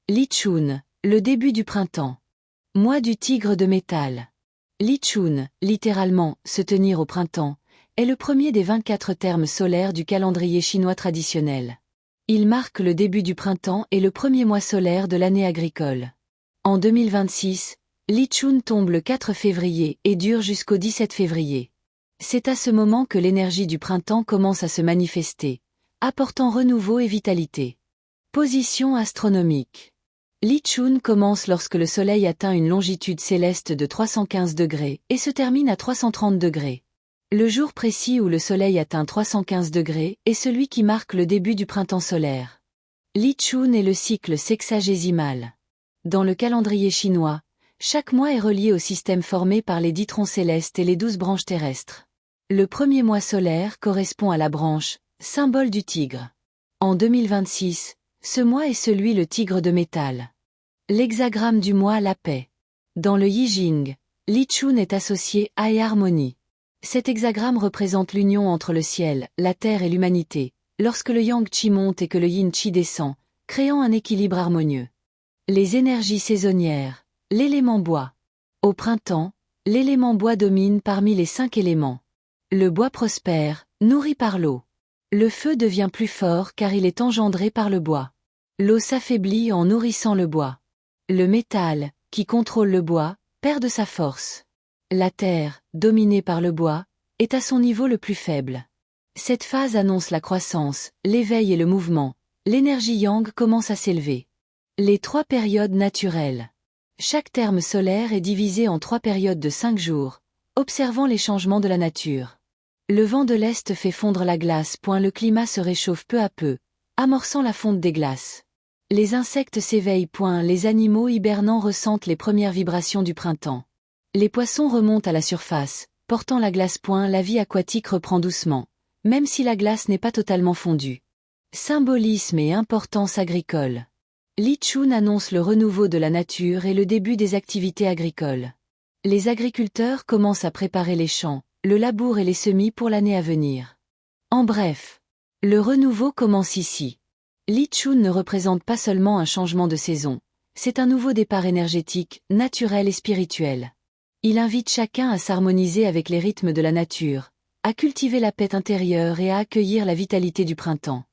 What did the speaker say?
Li-chun, le début du printemps. Mois du tigre de métal. Li-chun, littéralement, se tenir au printemps, est le premier des 24 termes solaires du calendrier chinois traditionnel. Il marque le début du printemps et le premier mois solaire de l'année agricole. En 2026, Li-chun tombe le 4 février et dure jusqu'au 17 février. C'est à ce moment que l'énergie du printemps commence à se manifester, apportant renouveau et vitalité. Position astronomique. Li-chun commence lorsque le Soleil atteint une longitude céleste de 315 degrés et se termine à 330 degrés. Le jour précis où le Soleil atteint 315 degrés est celui qui marque le début du printemps solaire. Li-chun est le cycle sexagésimal. Dans le calendrier chinois, chaque mois est relié au système formé par les 10 troncs célestes et les 12 branches terrestres. Le premier mois solaire correspond à la branche, symbole du tigre. En 2026, ce mois est celui le tigre de métal. L'hexagramme du mois la paix. Dans le Yi Jing, Li-chun est associé à et harmonie. Cet hexagramme représente l'union entre le ciel, la terre et l'humanité, lorsque le yang chi monte et que le yin chi descend, créant un équilibre harmonieux. Les énergies saisonnières. L'élément bois. Au printemps, l'élément bois domine parmi les 5 éléments. Le bois prospère, nourri par l'eau. Le feu devient plus fort car il est engendré par le bois. L'eau s'affaiblit en nourrissant le bois. Le métal, qui contrôle le bois, perd de sa force. La terre, dominée par le bois, est à son niveau le plus faible. Cette phase annonce la croissance, l'éveil et le mouvement. L'énergie yang commence à s'élever. Les 3 périodes naturelles. Chaque terme solaire est divisé en 3 périodes de 5 jours, observant les changements de la nature. Le vent de l'Est fait fondre la glace. Le climat se réchauffe peu à peu, amorçant la fonte des glaces. Les insectes s'éveillent. Les animaux hibernants ressentent les premières vibrations du printemps. Les poissons remontent à la surface, portant la glace. La vie aquatique reprend doucement, même si la glace n'est pas totalement fondue. Symbolisme et importance agricole. Li-chun annonce le renouveau de la nature et le début des activités agricoles. Les agriculteurs commencent à préparer les champs, le labour et les semis pour l'année à venir. En bref, le renouveau commence ici. Li-chun ne représente pas seulement un changement de saison, c'est un nouveau départ énergétique, naturel et spirituel. Il invite chacun à s'harmoniser avec les rythmes de la nature, à cultiver la paix intérieure et à accueillir la vitalité du printemps.